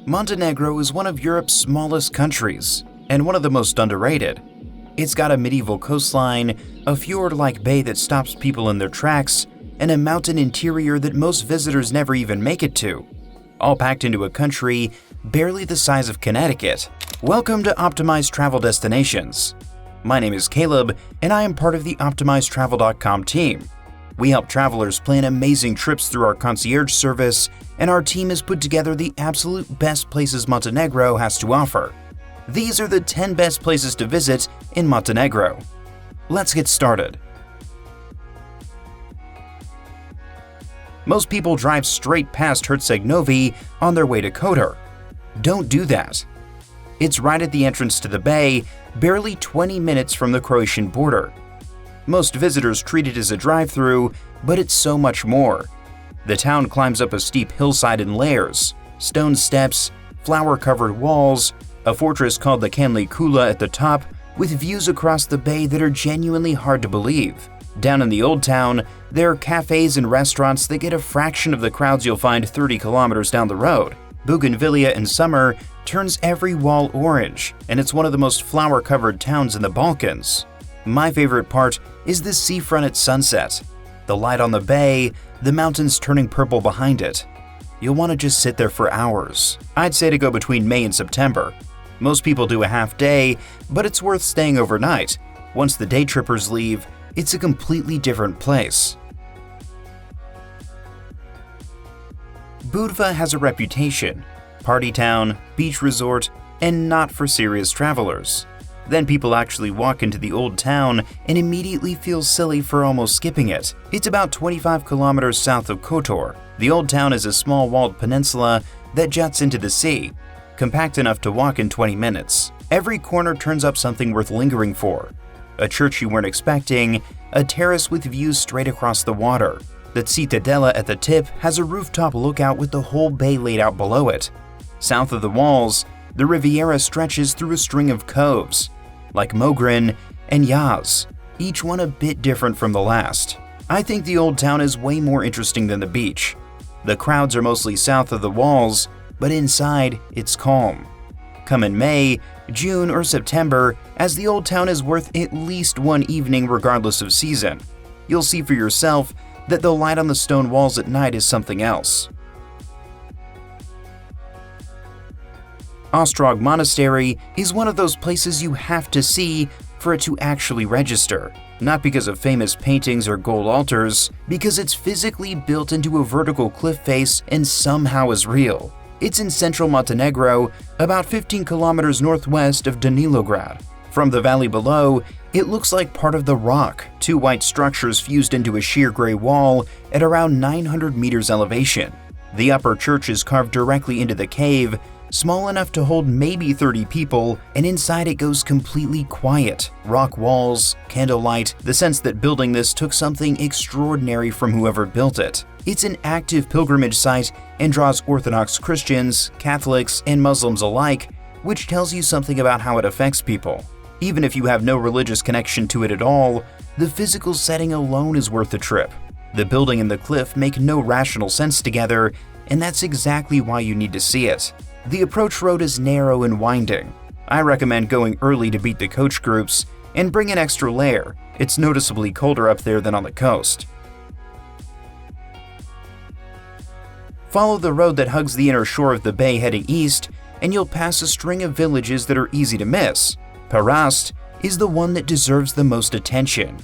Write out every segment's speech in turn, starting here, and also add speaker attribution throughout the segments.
Speaker 1: Montenegro is one of Europe's smallest countries and one of the most underrated. It's got a medieval coastline, a fjord-like bay that stops people in their tracks, and a mountain interior that most visitors never even make it to, all packed into a country barely the size of Connecticut. Welcome to Optimized Travel Destinations. My name is Caleb, and I am part of the OptimizedTravel.com team. We help travelers plan amazing trips through our concierge service, and our team has put together the absolute best places Montenegro has to offer. These are the 10 best places to visit in Montenegro. Let's get started. Most people drive straight past Herceg Novi on their way to Kotor. Don't do that. It's right at the entrance to the bay, barely 20 minutes from the Croatian border. Most visitors treat it as a drive-through, but it's so much more. The town climbs up a steep hillside in layers, stone steps, flower-covered walls, a fortress called the Kanli Kula at the top, with views across the bay that are genuinely hard to believe. Down in the old town, there are cafes and restaurants that get a fraction of the crowds you'll find 30 kilometers down the road. Bougainvillea in summer turns every wall orange, and it's one of the most flower-covered towns in the Balkans. My favorite part is the seafront at sunset. The light on the bay, the mountains turning purple behind it. You'll want to just sit there for hours. I'd say to go between May and September. Most people do a half day, but it's worth staying overnight. Once the day trippers leave, it's a completely different place. Budva has a reputation: party town, beach resort, and not for serious travelers. Then people actually walk into the old town and immediately feel silly for almost skipping it. It's about 25 kilometers south of Kotor. The old town is a small walled peninsula that juts into the sea, compact enough to walk in 20 minutes. Every corner turns up something worth lingering for. A church you weren't expecting, a terrace with views straight across the water. The Citadella at the tip has a rooftop lookout with the whole bay laid out below it. South of the walls, the Riviera stretches through a string of coves, like Mogren and Yaz, each one a bit different from the last. I think the old town is way more interesting than the beach. The crowds are mostly south of the walls, but inside, it's calm. Come in May, June, or September, as the old town is worth at least one evening regardless of season. You'll see for yourself that the light on the stone walls at night is something else. Ostrog Monastery is one of those places you have to see for it to actually register. Not because of famous paintings or gold altars, because it's physically built into a vertical cliff face and somehow is real. It's in central Montenegro, about 15 kilometers northwest of Danilograd. From the valley below, it looks like part of the rock, two white structures fused into a sheer gray wall at around 900 meters elevation. The upper church is carved directly into the cave, small enough to hold maybe 30 people, and inside it goes completely quiet. Rock walls, candlelight, the sense that building this took something extraordinary from whoever built it. It's an active pilgrimage site and draws Orthodox Christians, Catholics, and Muslims alike, which tells you something about how it affects people. Even if you have no religious connection to it at all, the physical setting alone is worth the trip. The building and the cliff make no rational sense together, and that's exactly why you need to see it. The approach road is narrow and winding. I recommend going early to beat the coach groups and bring an extra layer. It's noticeably colder up there than on the coast. Follow the road that hugs the inner shore of the bay heading east, and you'll pass a string of villages that are easy to miss. Perast is the one that deserves the most attention.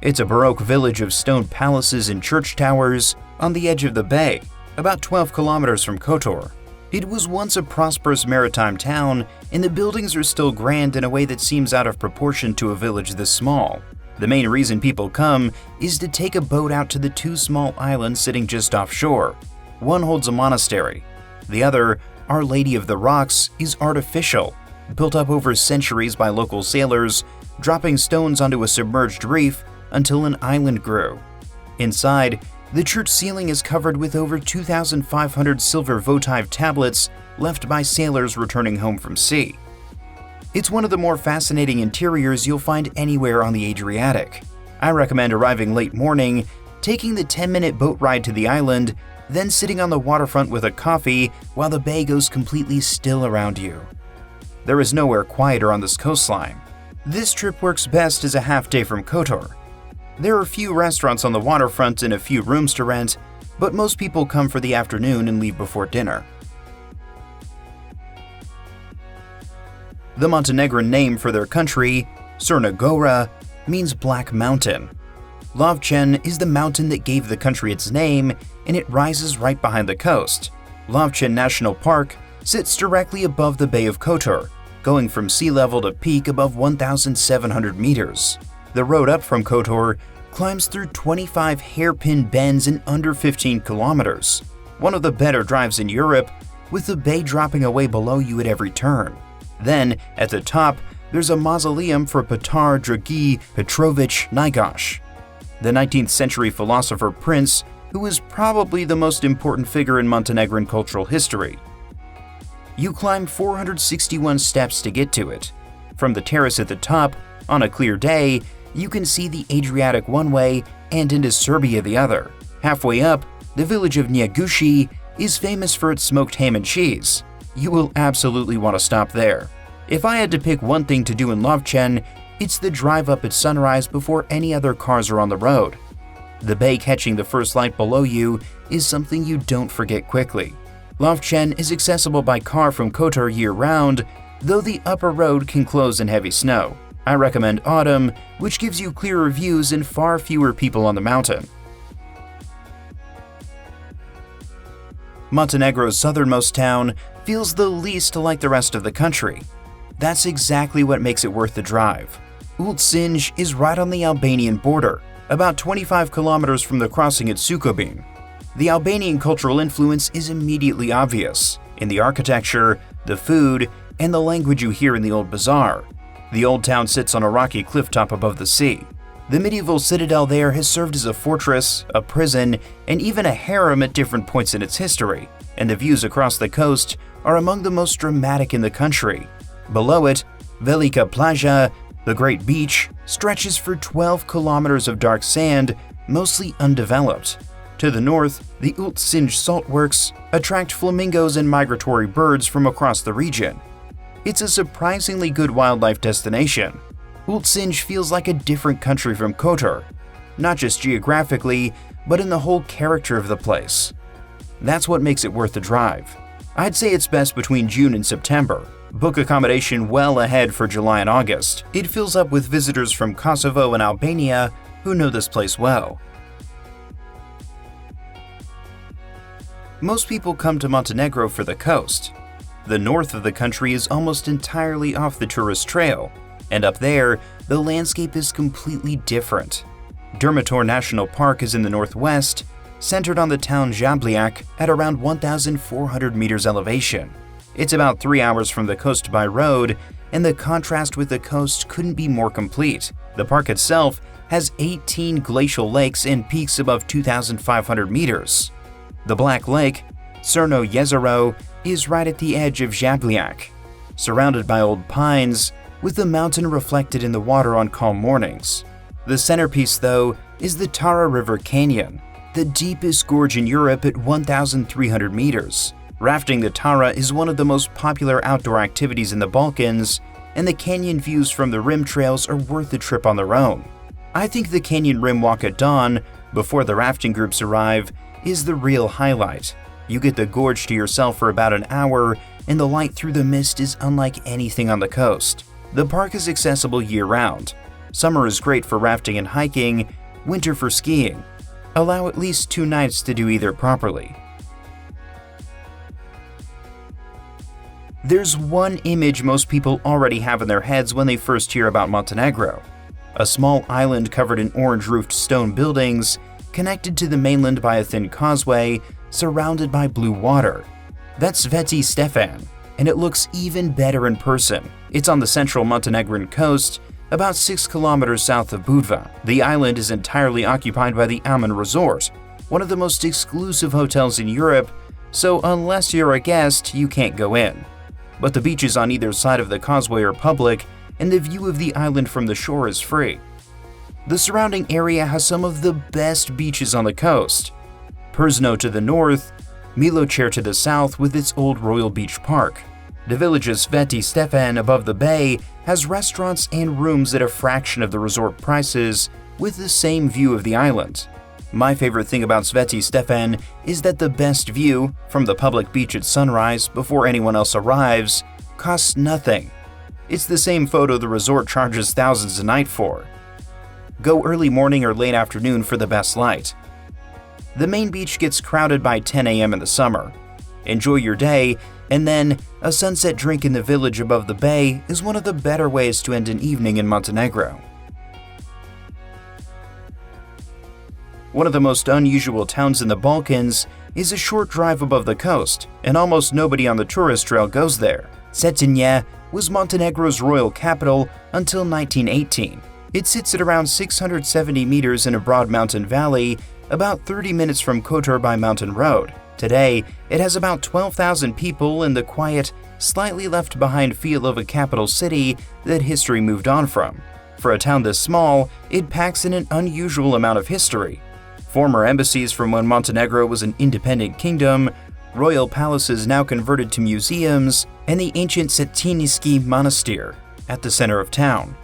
Speaker 1: It's a Baroque village of stone palaces and church towers on the edge of the bay, about 12 kilometers from Kotor. It was once a prosperous maritime town, and the buildings are still grand in a way that seems out of proportion to a village this small. The main reason people come is to take a boat out to the two small islands sitting just offshore. One holds a monastery. The other, Our Lady of the Rocks, is artificial, built up over centuries by local sailors, dropping stones onto a submerged reef until an island grew. Inside, the church ceiling is covered with over 2,500 silver votive tablets left by sailors returning home from sea. It's one of the more fascinating interiors you'll find anywhere on the Adriatic. I recommend arriving late morning, taking the 10-minute boat ride to the island, then sitting on the waterfront with a coffee while the bay goes completely still around you. There is nowhere quieter on this coastline. This trip works best as a half-day from Kotor. There are few restaurants on the waterfront and a few rooms to rent, but most people come for the afternoon and leave before dinner. The Montenegrin name for their country, Crna Gora, means Black Mountain. Lovćen is the mountain that gave the country its name, and it rises right behind the coast. Lovćen National Park sits directly above the Bay of Kotor, going from sea level to peak above 1,700 meters. The road up from Kotor climbs through 25 hairpin bends in under 15 kilometers, one of the better drives in Europe, with the bay dropping away below you at every turn. Then, at the top, there's a mausoleum for Petar Dragi Petrovich Njegoš, the 19th century philosopher prince who was probably the most important figure in Montenegrin cultural history. You climb 461 steps to get to it. From the terrace at the top, on a clear day, you can see the Adriatic one way and into Serbia the other. Halfway up, the village of Njegoši is famous for its smoked ham and cheese. You will absolutely want to stop there. If I had to pick one thing to do in Lovćen, it's the drive up at sunrise before any other cars are on the road. The bay catching the first light below you is something you don't forget quickly. Lovćen is accessible by car from Kotor year-round, though the upper road can close in heavy snow. I recommend autumn, which gives you clearer views and far fewer people on the mountain. Montenegro's southernmost town feels the least like the rest of the country. That's exactly what makes it worth the drive. Ulcinj is right on the Albanian border, about 25 kilometers from the crossing at Sukobin. The Albanian cultural influence is immediately obvious in the architecture, the food, and the language you hear in the old bazaar. The old town sits on a rocky clifftop above the sea. The medieval citadel there has served as a fortress, a prison, and even a harem at different points in its history, and the views across the coast are among the most dramatic in the country. Below it, Velika Plaža, the Great Beach, stretches for 12 kilometers of dark sand, mostly undeveloped. To the north, the Ulcinj saltworks attract flamingos and migratory birds from across the region. It's a surprisingly good wildlife destination. Ulcinj feels like a different country from Kotor, not just geographically, but in the whole character of the place. That's what makes it worth the drive. I'd say it's best between June and September. Book accommodation well ahead for July and August. It fills up with visitors from Kosovo and Albania who know this place well. Most people come to Montenegro for the coast. The north of the country is almost entirely off the tourist trail, and up there, the landscape is completely different. Durmitor National Park is in the northwest, centered on the town Žabljak at around 1,400 meters elevation. It's about 3 hours from the coast by road, and the contrast with the coast couldn't be more complete. The park itself has 18 glacial lakes and peaks above 2,500 meters. The Black Lake, Crno Jezero, is right at the edge of Žabljak, surrounded by old pines, with the mountain reflected in the water on calm mornings. The centerpiece, though, is the Tara River Canyon, the deepest gorge in Europe at 1,300 meters. Rafting the Tara is one of the most popular outdoor activities in the Balkans, and the canyon views from the rim trails are worth the trip on their own. I think the canyon rim walk at dawn, before the rafting groups arrive, is the real highlight. You get the gorge to yourself for about an hour, and the light through the mist is unlike anything on the coast. The park is accessible year-round. Summer is great for rafting and hiking, winter for skiing. Allow at least 2 nights to do either properly. There's one image most people already have in their heads when they first hear about Montenegro. A small island covered in orange-roofed stone buildings, connected to the mainland by a thin causeway, surrounded by blue water. That's Sveti Stefan, and it looks even better in person. It's on the central Montenegrin coast, about 6 kilometers south of Budva. The island is entirely occupied by the Aman Resort, one of the most exclusive hotels in Europe, so unless you're a guest, you can't go in. But the beaches on either side of the causeway are public, and the view of the island from the shore is free. The surrounding area has some of the best beaches on the coast. Przno to the north, Milocer to the south with its old Royal Beach Park. The village of Sveti Stefan above the bay has restaurants and rooms at a fraction of the resort prices with the same view of the island. My favorite thing about Sveti Stefan is that the best view, from the public beach at sunrise before anyone else arrives, costs nothing. It's the same photo the resort charges thousands a night for. Go early morning or late afternoon for the best light. The main beach gets crowded by 10 a.m. in the summer. Enjoy your day, and then a sunset drink in the village above the bay is one of the better ways to end an evening in Montenegro. One of the most unusual towns in the Balkans is a short drive above the coast, and almost nobody on the tourist trail goes there. Cetinje was Montenegro's royal capital until 1918. It sits at around 670 meters in a broad mountain valley, about 30 minutes from Kotor by mountain road. Today, it has about 12,000 people in the quiet, slightly left behind feel of a capital city that history moved on from. For a town this small, it packs in an unusual amount of history. Former embassies from when Montenegro was an independent kingdom, royal palaces now converted to museums, and the ancient Cetinje Monastery at the center of town.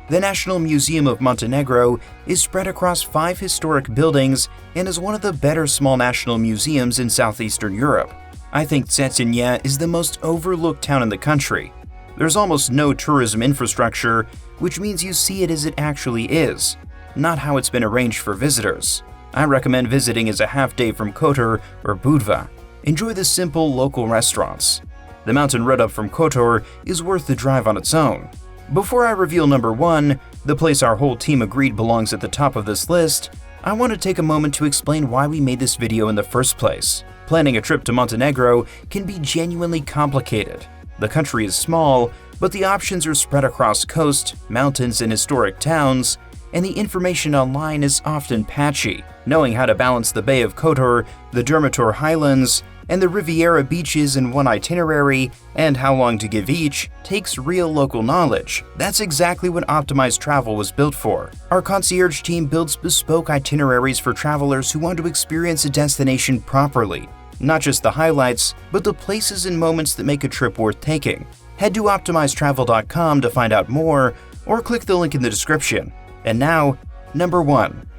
Speaker 1: The National Museum of Montenegro is spread across 5 historic buildings and is one of the better small national museums in southeastern Europe. I think Cetinje is the most overlooked town in the country. There's almost no tourism infrastructure, which means you see it as it actually is, not how it's been arranged for visitors. I recommend visiting as a half day from Kotor or Budva. Enjoy the simple local restaurants. The mountain road up from Kotor is worth the drive on its own. Before I reveal number 1, the place our whole team agreed belongs at the top of this list, I want to take a moment to explain why we made this video in the first place. Planning a trip to Montenegro can be genuinely complicated. The country is small, but the options are spread across coast, mountains, and historic towns, and the information online is often patchy. Knowing how to balance the Bay of Kotor, the Durmitor Highlands, and the Riviera beaches in one itinerary, and how long to give each, takes real local knowledge. That's exactly what Optimized Travel was built for. Our concierge team builds bespoke itineraries for travelers who want to experience a destination properly. Not just the highlights, but the places and moments that make a trip worth taking. Head to optimizedtravel.com to find out more, or click the link in the description. And now, number 1.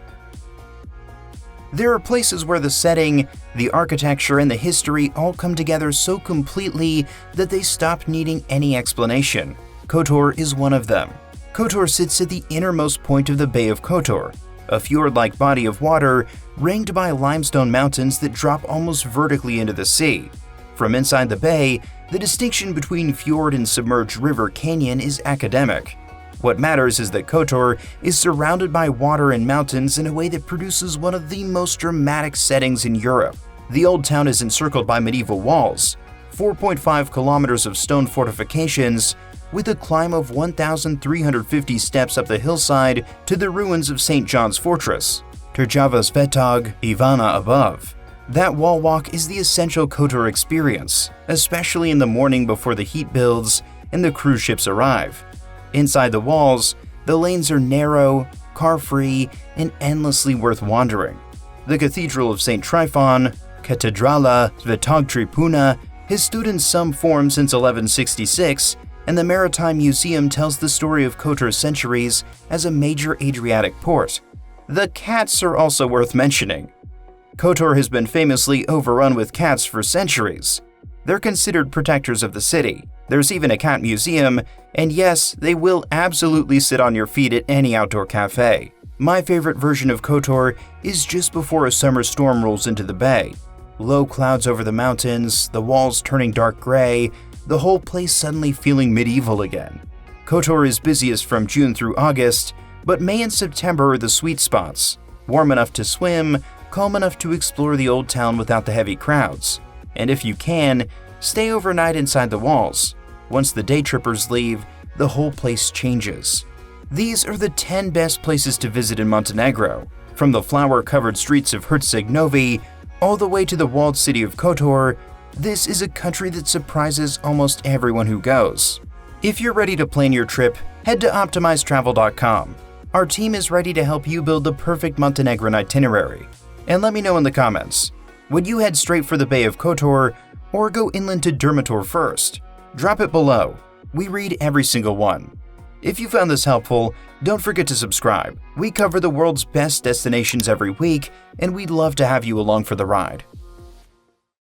Speaker 1: There are places where the setting, the architecture, and the history all come together so completely that they stop needing any explanation. Kotor is one of them. Kotor sits at the innermost point of the Bay of Kotor, a fjord-like body of water ringed by limestone mountains that drop almost vertically into the sea. From inside the bay, the distinction between fjord and submerged river canyon is academic. What matters is that Kotor is surrounded by water and mountains in a way that produces one of the most dramatic settings in Europe. The old town is encircled by medieval walls, 4.5 kilometers of stone fortifications, with a climb of 1,350 steps up the hillside to the ruins of St. John's Fortress, Tvrđava Svetog Ivana above. That wall walk is the essential Kotor experience, especially in the morning before the heat builds and the cruise ships arrive. Inside the walls, the lanes are narrow, car-free, and endlessly worth wandering. The Cathedral of St. Tryphon, Katedrala Svetog Tripuna, has stood in some form since 1166, and the Maritime Museum tells the story of Kotor's centuries as a major Adriatic port. The cats are also worth mentioning. Kotor has been famously overrun with cats for centuries. They're considered protectors of the city. There's even a cat museum, and yes, they will absolutely sit on your feet at any outdoor cafe. My favorite version of Kotor is just before a summer storm rolls into the bay. Low clouds over the mountains, the walls turning dark gray, the whole place suddenly feeling medieval again. Kotor is busiest from June through August, but May and September are the sweet spots. Warm enough to swim, calm enough to explore the old town without the heavy crowds. And if you can, stay overnight inside the walls. Once the day trippers leave, the whole place changes. These are the 10 best places to visit in Montenegro, from the flower-covered streets of Herceg Novi all the way to the walled city of Kotor. This is a country that surprises almost everyone who goes. If you're ready to plan your trip, head to optimizedtravel.com. Our team is ready to help you build the perfect Montenegrin itinerary. And let me know in the comments, Would you head straight for the Bay of Kotor or go inland to Durmitor first? Drop it below. We read every single one. If you found this helpful, don't forget to subscribe. We cover the world's best destinations every week, and we'd love to have you along for the ride.